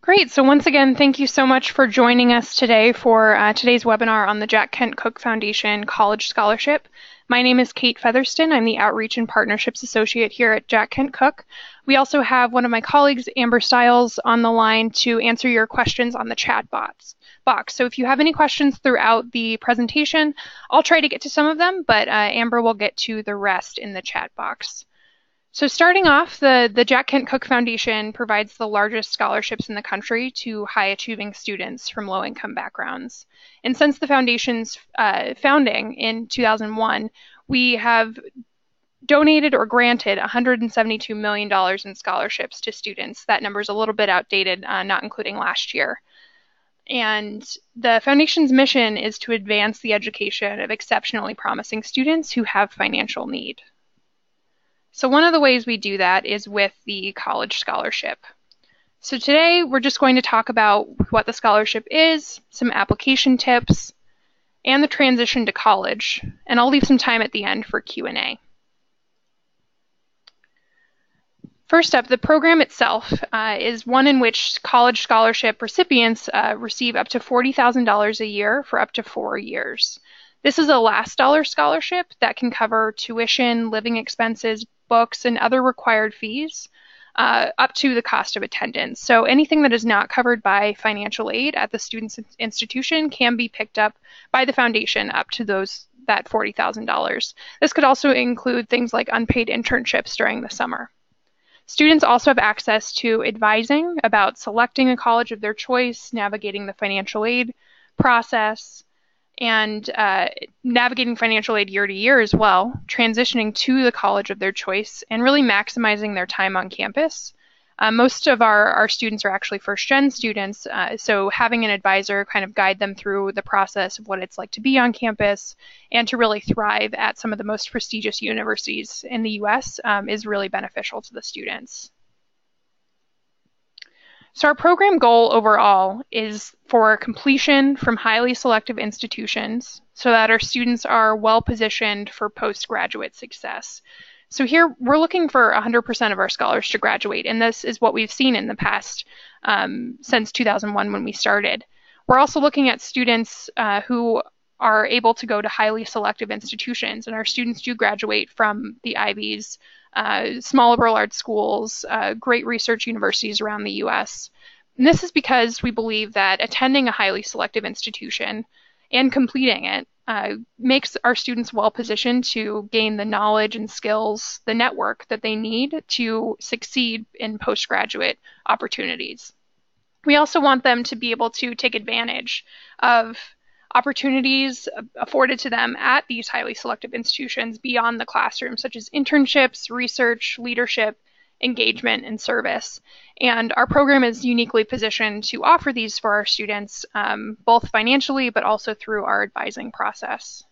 Great. So once again, thank you so much for joining us today for today's webinar on the Jack Kent Cooke Foundation College Scholarship. My name is Kate Featherston. I'm the Outreach and Partnerships Associate here at Jack Kent Cooke. We also have one of my colleagues, Amber Stiles, on the line to answer your questions on the chat box. So if you have any questions throughout the presentation, I'll try to get to some of them, but Amber will get to the rest in the chat box. So starting off, the Jack Kent Cooke Foundation provides the largest scholarships in the country to high-achieving students from low-income backgrounds. And since the foundation's founding in 2001, we have donated or granted $172 million in scholarships to students. That number is a little bit outdated, not including last year. And the foundation's mission is to advance the education of exceptionally promising students who have financial need. So one of the ways we do that is with the college scholarship. So today we're just going to talk about what the scholarship is, some application tips, and the transition to college. And I'll leave some time at the end for Q&A. First up, the program itself is one in which college scholarship recipients receive up to $40,000 a year for up to 4 years. This is a last dollar scholarship that can cover tuition, living expenses, books, and other required fees up to the cost of attendance. So anything that is not covered by financial aid at the student's institution can be picked up by the foundation up to that $40,000. This could also include things like unpaid internships during the summer. Students also have access to advising about selecting a college of their choice, navigating the financial aid process, and navigating financial aid year to year as well, transitioning to the college of their choice, and really maximizing their time on campus. Most of our students are actually first-gen students, so having an advisor kind of guide them through the process of what it's like to be on campus and to really thrive at some of the most prestigious universities in the US is really beneficial to the students. So our program goal overall is for completion from highly selective institutions so that our students are well positioned for postgraduate success. So here we're looking for 100% of our scholars to graduate, and this is what we've seen in the past since 2001 when we started. We're also looking at students who are able to go to highly selective institutions, and our students do graduate from the Ivies, small liberal arts schools, great research universities around the US. And this is because we believe that attending a highly selective institution and completing it makes our students well positioned to gain the knowledge and skills, the network that they need to succeed in postgraduate opportunities. We also want them to be able to take advantage of opportunities afforded to them at these highly selective institutions beyond the classroom, such as internships, research, leadership, engagement, and service. And our program is uniquely positioned to offer these for our students, both financially, but also through our advising process.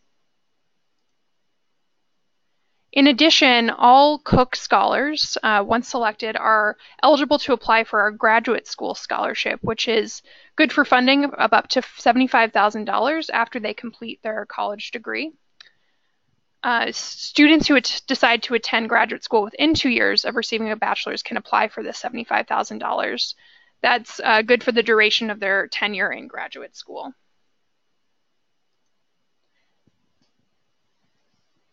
In addition, all Cooke scholars, once selected, are eligible to apply for our graduate school scholarship, which is good for funding of up to $75,000 after they complete their college degree. Students who decide to attend graduate school within 2 years of receiving a bachelor's can apply for this $75,000. That's good for the duration of their tenure in graduate school.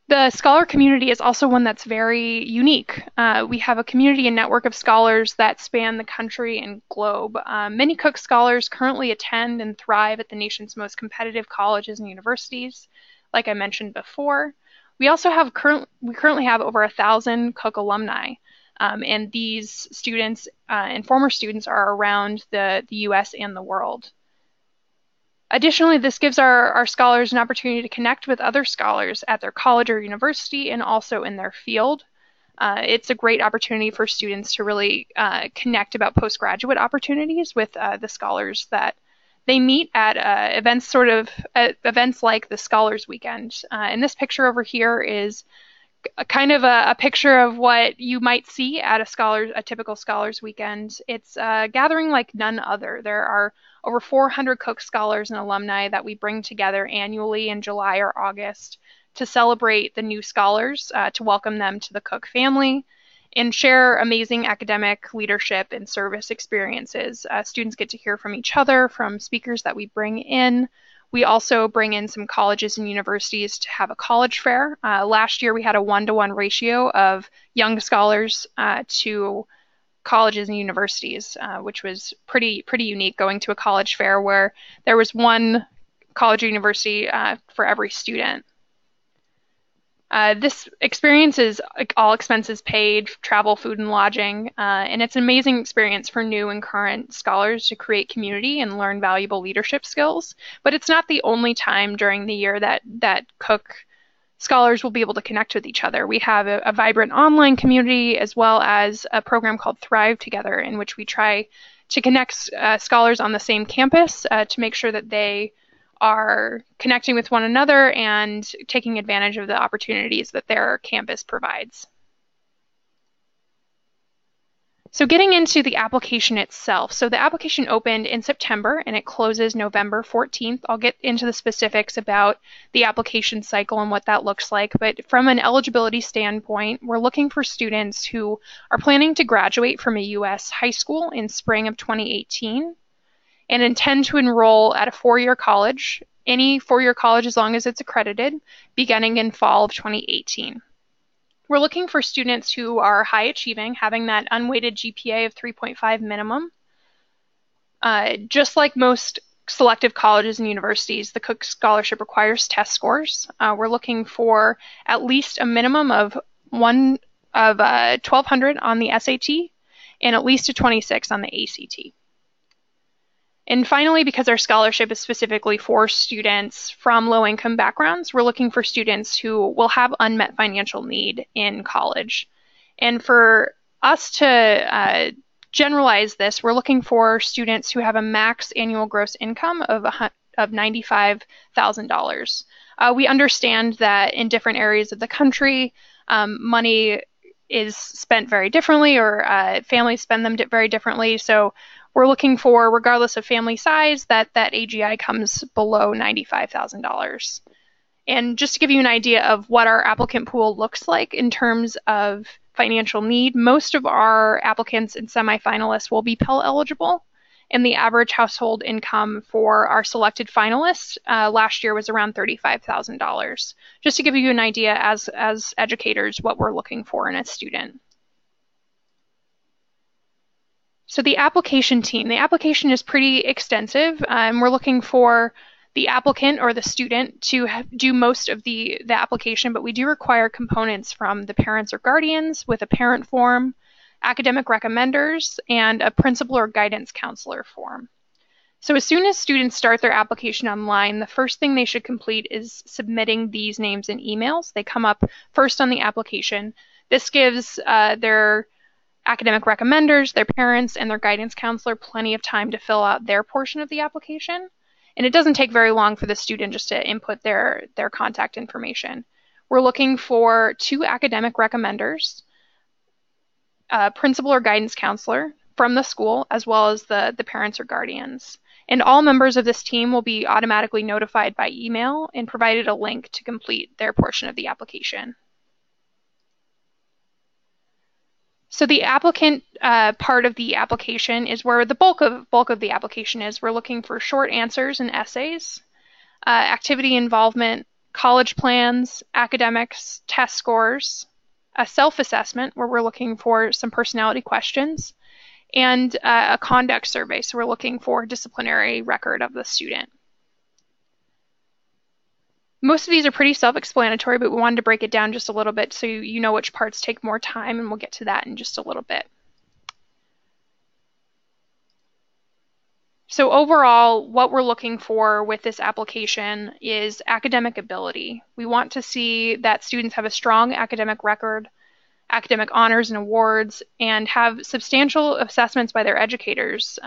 The scholar community is also one that's very unique. We have a community and network of scholars that span the country and globe. Many Cooke scholars currently attend and thrive at the nation's most competitive colleges and universities, like I mentioned before. We also have currently have over 1,000 Cooke alumni, and these students and former students are around the US and the world. Additionally, this gives our scholars an opportunity to connect with other scholars at their college or university and also in their field. It's a great opportunity for students to really connect about postgraduate opportunities with the scholars that they meet at events like the Scholars Weekend. And this picture over here is kind of a picture of what you might see at a typical Scholars Weekend. It's a gathering like none other. There are over 400 Cooke scholars and alumni that we bring together annually in July or August to celebrate the new scholars, to welcome them to the Cooke family, and share amazing academic leadership and service experiences. Students get to hear from each other, from speakers that we bring in. We also bring in some colleges and universities to have a college fair. Last year we had a 1-to-1 ratio of young scholars to colleges and universities, which was pretty unique, going to a college fair where there was one college or university for every student. This experience is all expenses paid, travel, food, and lodging, and it's an amazing experience for new and current scholars to create community and learn valuable leadership skills. But it's not the only time during the year that Cooke scholars will be able to connect with each other. We have a vibrant online community, as well as a program called Thrive Together, in which we try to connect scholars on the same campus to make sure that they are connecting with one another and taking advantage of the opportunities that their campus provides. So getting into the application itself. So the application opened in September and it closes November 14th. I'll get into the specifics about the application cycle and what that looks like. But from an eligibility standpoint, we're looking for students who are planning to graduate from a U.S. high school in spring of 2018 and intend to enroll at a four-year college, any four-year college as long as it's accredited, beginning in fall of 2018. We're looking for students who are high achieving, having that unweighted GPA of 3.5 minimum. Just like most selective colleges and universities, the Cooke Scholarship requires test scores. We're looking for at least a minimum of 1,200 on the SAT and at least a 26 on the ACT. And finally, because our scholarship is specifically for students from low-income backgrounds, we're looking for students who will have unmet financial need in college. And for us to generalize this, we're looking for students who have a max annual gross income of $95,000. We understand that in different areas of the country, money is spent very differently, or families spend them very differently. So we're looking for, regardless of family size, that AGI comes below $95,000. And just to give you an idea of what our applicant pool looks like in terms of financial need, most of our applicants and semifinalists will be Pell eligible. And the average household income for our selected finalists last year was around $35,000. Just to give you an idea as educators what we're looking for in a student. So the application team, the application is pretty extensive, and we're looking for the applicant or the student to do most of the application, but we do require components from the parents or guardians with a parent form, academic recommenders, and a principal or guidance counselor form. So as soon as students start their application online, the first thing they should complete is submitting these names and emails. They come up first on the application. This gives their academic recommenders, their parents, and their guidance counselor plenty of time to fill out their portion of the application. And it doesn't take very long for the student just to input their contact information. We're looking for 2 academic recommenders, a principal or guidance counselor from the school, as well as the parents or guardians. And all members of this team will be automatically notified by email and provided a link to complete their portion of the application. So the applicant part of the application is where the bulk of the application is. We're looking for short answers and essays, activity involvement, college plans, academics, test scores, a self-assessment where we're looking for some personality questions, and a conduct survey. So we're looking for disciplinary record of the student. Most of these are pretty self-explanatory, but we wanted to break it down just a little bit so you know which parts take more time, and we'll get to that in just a little bit. So overall, what we're looking for with this application is academic ability. We want to see that students have a strong academic record, academic honors and awards, and have substantial assessments by their educators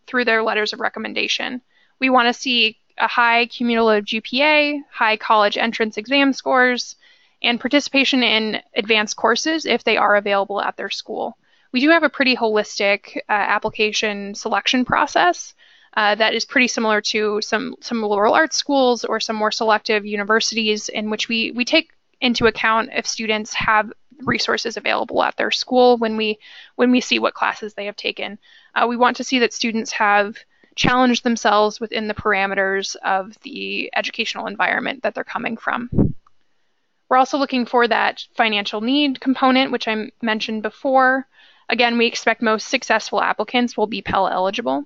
through their letters of recommendation. We want to see a high cumulative GPA, high college entrance exam scores, and participation in advanced courses if they are available at their school. We do have a pretty holistic application selection process that is pretty similar to some liberal arts schools or some more selective universities, in which we take into account if students have resources available at their school when we see what classes they have taken. We want to see that students have challenged themselves within the parameters of the educational environment that they're coming from. We're also looking for that financial need component, which I mentioned before. Again, we expect most successful applicants will be Pell eligible.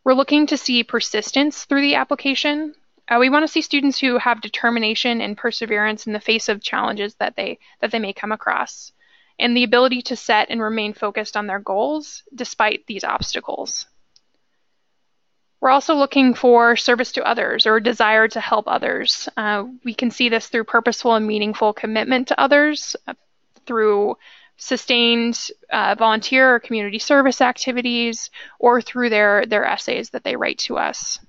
We're looking to see persistence through the application. We want to see students who have determination and perseverance in the face of challenges that they may come across, and the ability to set and remain focused on their goals despite these obstacles. We're also looking for service to others or a desire to help others. We can see this through purposeful and meaningful commitment to others, through sustained volunteer or community service activities, or through their essays that they write to us.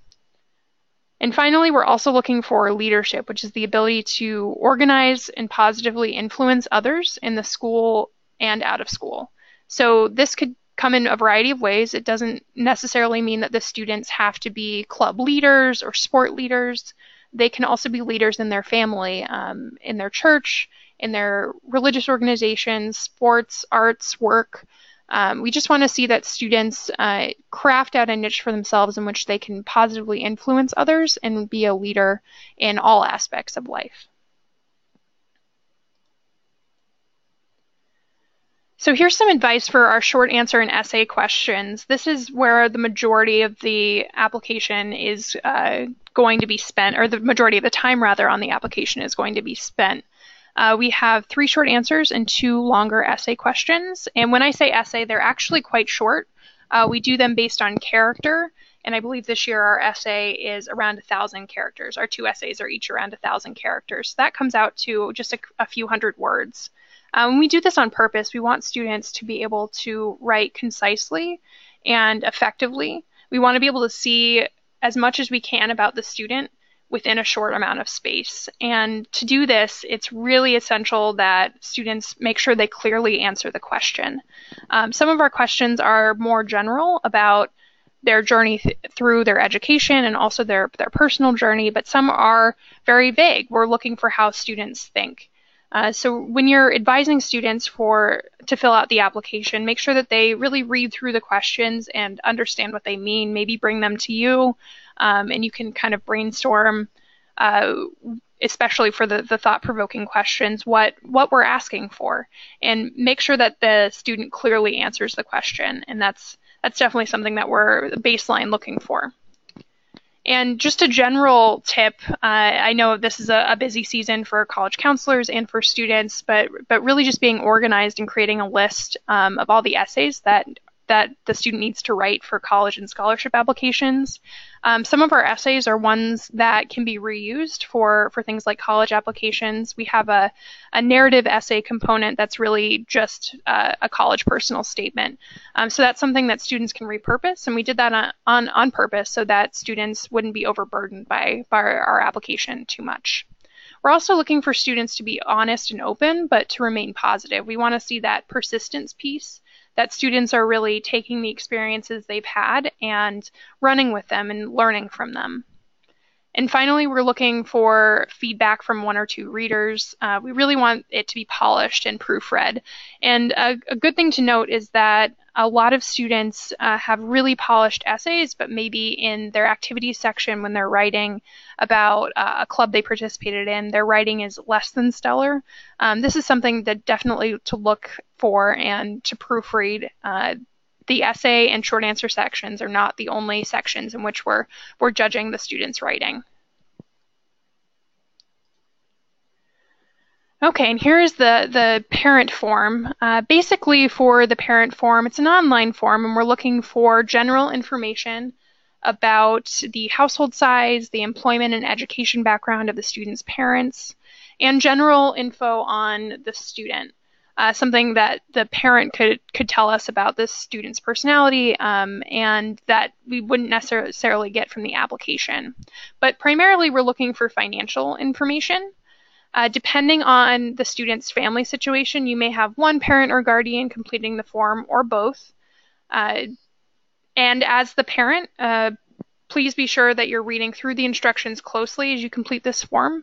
And finally, we're also looking for leadership, which is the ability to organize and positively influence others in the school and out of school. So this could come in a variety of ways. It doesn't necessarily mean that the students have to be club leaders or sport leaders. They can also be leaders in their family, in their church, in their religious organizations, sports, arts, work. We just want to see that students craft out a niche for themselves in which they can positively influence others and be a leader in all aspects of life. So here's some advice for our short answer and essay questions. This is where the majority of the application is going to be spent, or the majority of the time rather on the application is going to be spent. We have 3 short answers and 2 longer essay questions. And when I say essay, they're actually quite short. We do them based on character. And I believe this year our essay is around 1,000 characters. Our 2 essays are each around 1,000 characters. So that comes out to just a few hundred words. We do this on purpose. We want students to be able to write concisely and effectively. We want to be able to see as much as we can about the student within a short amount of space. And to do this, it's really essential that students make sure they clearly answer the question. Some of our questions are more general about their journey through their education and also their personal journey, but some are very vague. We're looking for how students think. So when you're advising students to fill out the application, make sure that they really read through the questions and understand what they mean. Maybe bring them to you, and you can kind of brainstorm, especially for the thought-provoking questions, what we're asking for, and make sure that the student clearly answers the question. And that's definitely something that we're baseline looking for. And just a general tip, I know this is a busy season for college counselors and for students, but really just being organized and creating a list of all the essays that the student needs to write for college and scholarship applications. Some of our essays are ones that can be reused for things like college applications. We have a narrative essay component that's really just a college personal statement. So that's something that students can repurpose, and we did that on purpose so that students wouldn't be overburdened by our application too much. We're also looking for students to be honest and open, but to remain positive. We want to see that persistence piece, that students are really taking the experiences they've had and running with them and learning from them. And finally, we're looking for feedback from 1 or 2 readers. We really want it to be polished and proofread. And a good thing to note is that a lot of students have really polished essays, but maybe in their activities section when they're writing about a club they participated in, their writing is less than stellar. This is something that definitely to look for and to proofread. The essay and short answer sections are not the only sections in which we're judging the student's writing. Okay, and here is the parent form. Basically for the parent form, it's an online form, and we're looking for general information about the household size, the employment and education background of the student's parents, and general info on the student. Something that the parent could tell us about this student's personality and that we wouldn't necessarily get from the application. But primarily we're looking for financial information. Depending on the student's family situation, you may have one parent or guardian completing the form or both. And as the parent, please be sure that you're reading through the instructions closely as you complete this form,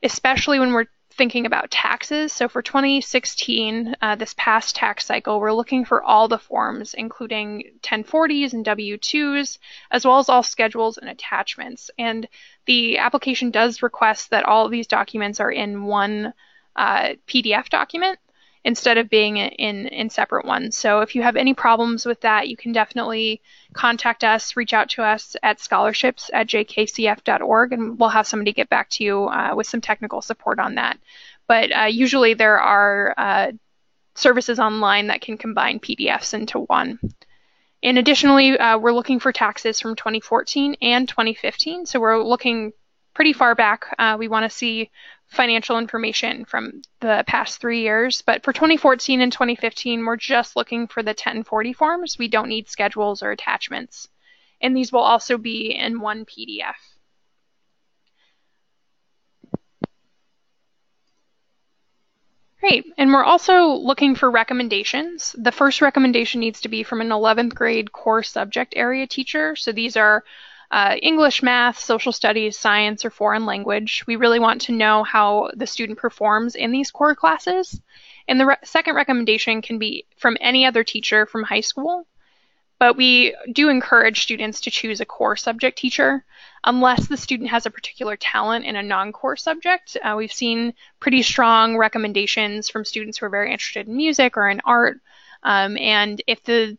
especially when we're thinking about taxes. So for 2016, this past tax cycle, we're looking for all the forms, including 1040s and W-2s, as well as all schedules and attachments. And the application does request that all of these documents are in one PDF document instead of being in separate ones. So if you have any problems with that, you can definitely contact us, reach out to us at scholarships@jkcf.org, and we'll have somebody get back to you with some technical support on that. But usually there are services online that can combine PDFs into one. And additionally, we're looking for taxes from 2014 and 2015. So we're looking pretty far back. We want to see financial information from the past 3 years. But for 2014 and 2015, we're just looking for the 1040 forms. We don't need schedules or attachments. And these will also be in one PDF. Great. And we're also looking for recommendations. The first recommendation needs to be from an 11th grade core subject area teacher. So these are English, math, social studies, science, or foreign language. We really want to know how the student performs in these core classes. And the second recommendation can be from any other teacher from high school. But we do encourage students to choose a core subject teacher unless the student has a particular talent in a non-core subject. We've seen pretty strong recommendations from students who are very interested in music or in art. And if the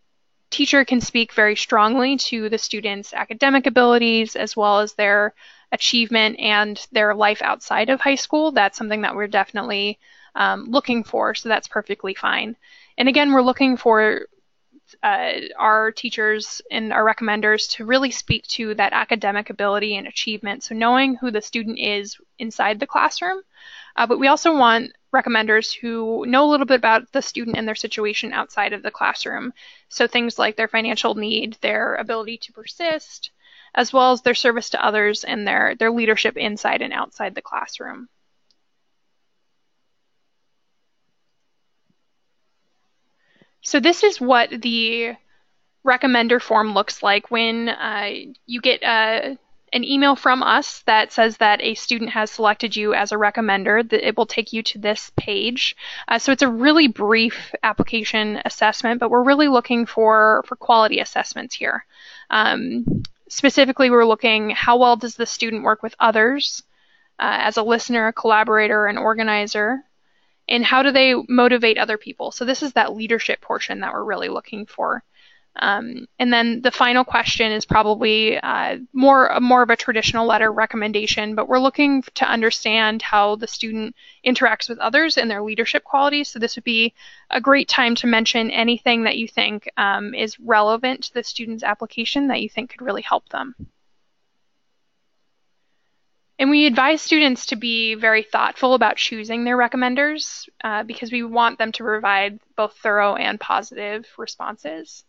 teacher can speak very strongly to the student's academic abilities as well as their achievement and their life outside of high school, that's something that we're definitely looking for, so that's perfectly fine. And again, we're looking for our teachers and our recommenders to really speak to that academic ability and achievement, so knowing who the student is inside the classroom. But we also want recommenders who know a little bit about the student and their situation outside of the classroom. So things like their financial need, their ability to persist, as well as their service to others and their leadership inside and outside the classroom. So this is what the recommender form looks like when you get an email from us that says that a student has selected you as a recommender. It will take you to this page. So it's a really brief application assessment, but we're really looking for quality assessments here. Specifically, we're looking how well does the student work with others as a listener, a collaborator, an organizer, and how do they motivate other people? So this is that leadership portion that we're really looking for. And then the final question is probably more of a traditional letter recommendation, but we're looking to understand how the student interacts with others and their leadership qualities. So this would be a great time to mention anything that you think is relevant to the student's application that you think could really help them. And we advise students to be very thoughtful about choosing their recommenders because we want them to provide both thorough and positive responses.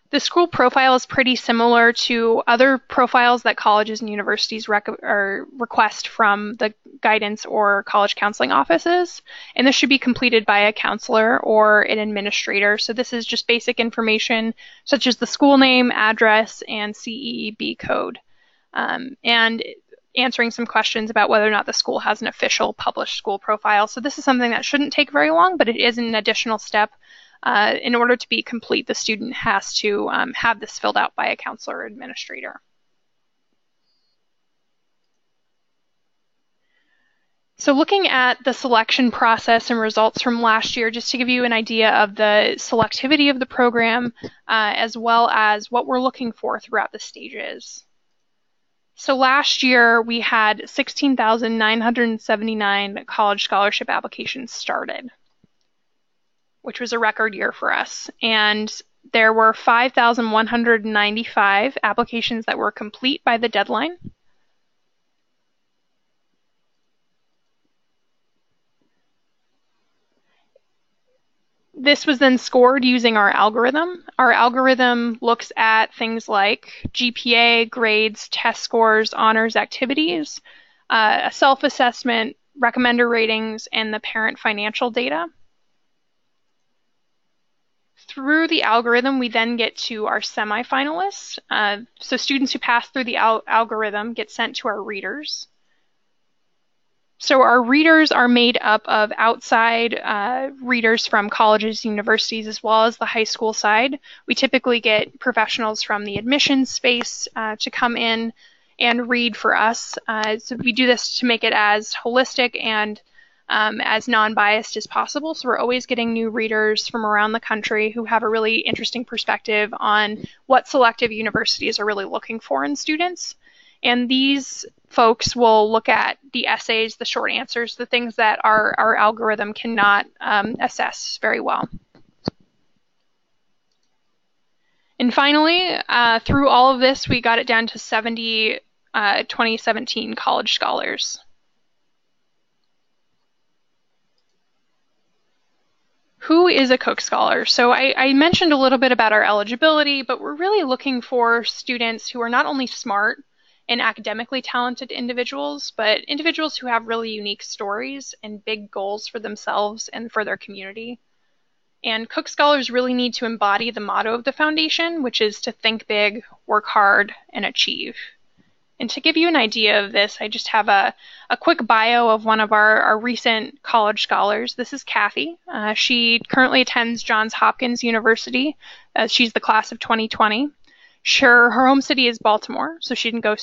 The school profile is pretty similar to other profiles that colleges and universities request from the guidance or college counseling offices. And this should be completed by a counselor or an administrator. So this is just basic information such as the school name, address, and CEEB code. And answering some questions about whether or not the school has an official published school profile. So this is something that shouldn't take very long, but it is an additional step. In order to be complete, the student has to have this filled out by a counselor or administrator. So looking at the selection process and results from last year, just to give you an idea of the selectivity of the program, as well as what we're looking for throughout the stages. So last year, we had 16,979 college scholarship applications started, which was a record year for us. And there were 5,195 applications that were complete by the deadline. This was then scored using our algorithm. Our algorithm looks at things like GPA, grades, test scores, honors activities, a self-assessment, recommender ratings, and the parent financial data. Through the algorithm, we then get to our semifinalists. So students who pass through the algorithm get sent to our readers. So our readers are made up of outside readers from colleges, universities, as well as the high school side. We typically get professionals from the admissions space to come in and read for us. So we do this to make it as holistic and as non-biased as possible. So we're always getting new readers from around the country who have a really interesting perspective on what selective universities are really looking for in students. And these folks will look at the essays, the short answers, the things that our algorithm cannot assess very well. And finally, through all of this, we got it down to 70 2017 college scholars. Who is a Cooke Scholar? So I mentioned a little bit about our eligibility, but we're really looking for students who are not only smart and academically talented individuals, but individuals who have really unique stories and big goals for themselves and for their community. And Cooke Scholars really need to embody the motto of the foundation, which is to think big, work hard, and achieve. And to give you an idea of this, I just have a quick bio of one of our recent college scholars. This is Kathy. She currently attends Johns Hopkins University. She's the class of 2020. Sure, her home city is Baltimore, so she didn't go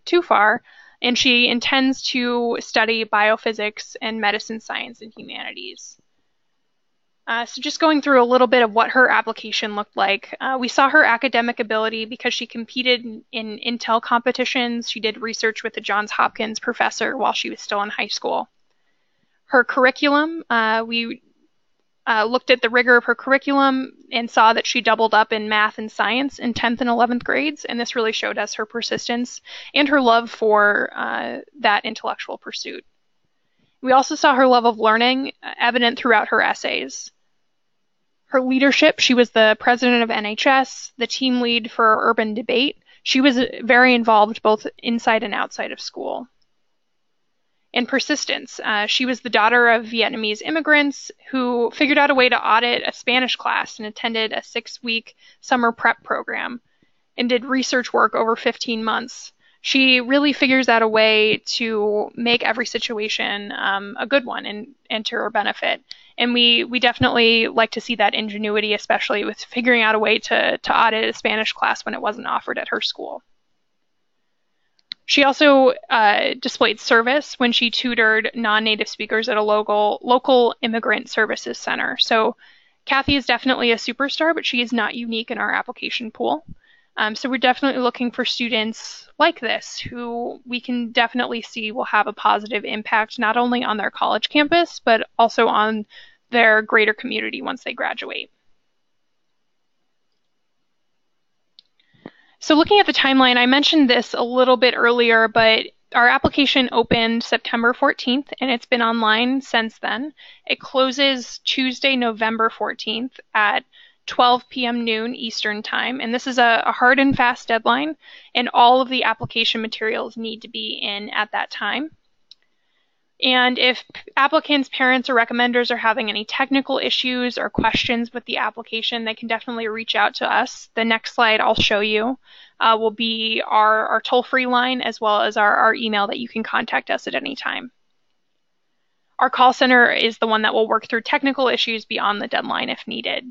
too far, and she intends to study biophysics and medicine science and humanities. So just going through a little bit of what her application looked like. We saw her academic ability because she competed in Intel competitions. She did research with a Johns Hopkins professor while she was still in high school. Her curriculum, we looked at the rigor of her curriculum and saw that she doubled up in math and science in 10th and 11th grades, and this really showed us her persistence and her love for that intellectual pursuit. We also saw her love of learning evident throughout her essays. Her leadership, she was the president of NHS, the team lead for urban debate. She was very involved both inside and outside of school. And persistence. She was the daughter of Vietnamese immigrants who figured out a way to audit a Spanish class and attended a 6-week summer prep program and did research work over 15 months. She really figures out a way to make every situation a good one and to her benefit. And we definitely like to see that ingenuity, especially with figuring out a way to audit a Spanish class when it wasn't offered at her school. She also displayed service when she tutored non-native speakers at a local immigrant services center. So Kathy is definitely a superstar, but she is not unique in our application pool. So we're definitely looking for students like this who we can definitely see will have a positive impact not only on their college campus, but also on their greater community once they graduate. So looking at the timeline, I mentioned this a little bit earlier, but our application opened September 14th, and it's been online since then. It closes Tuesday, November 14th at 12 p.m. noon Eastern Time, and this is a hard and fast deadline, and all of the application materials need to be in at that time. And if applicants, parents, or recommenders are having any technical issues or questions with the application, they can definitely reach out to us. The next slide I'll show you will be our toll-free line as well as our email that you can contact us at any time. Our call center is the one that will work through technical issues beyond the deadline if needed.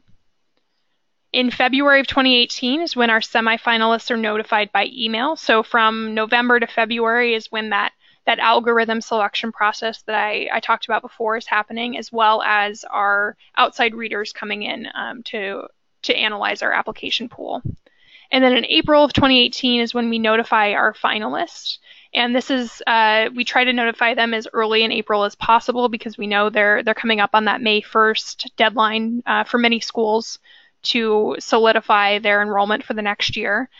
In February of 2018 is when our semifinalists are notified by email. So from November to February is when that algorithm selection process that I talked about before is happening, as well as our outside readers coming in to analyze our application pool. And then in April of 2018 is when we notify our finalists. And this is, we try to notify them as early in April as possible because we know they're coming up on that May 1st deadline for many schools to solidify their enrollment for the next year.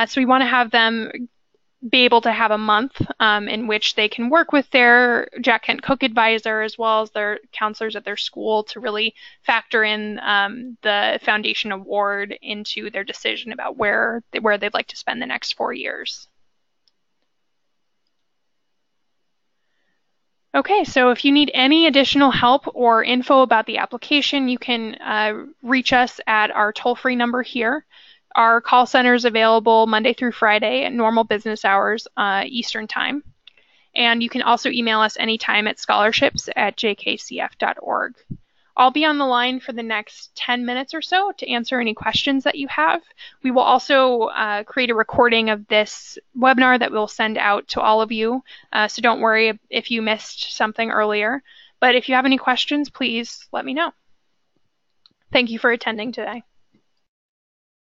So we want to have them be able to have a month in which they can work with their Jack Kent Cooke advisor as well as their counselors at their school to really factor in the foundation award into their decision about where they'd like to spend the next 4 years. Okay, so if you need any additional help or info about the application, you can reach us at our toll-free number here. Our call center is available Monday through Friday at normal business hours Eastern Time. And you can also email us anytime at scholarships@jkcf.org. I'll be on the line for the next 10 minutes or so to answer any questions that you have. We will also create a recording of this webinar that we'll send out to all of you. So don't worry if you missed something earlier. But if you have any questions, please let me know. Thank you for attending today.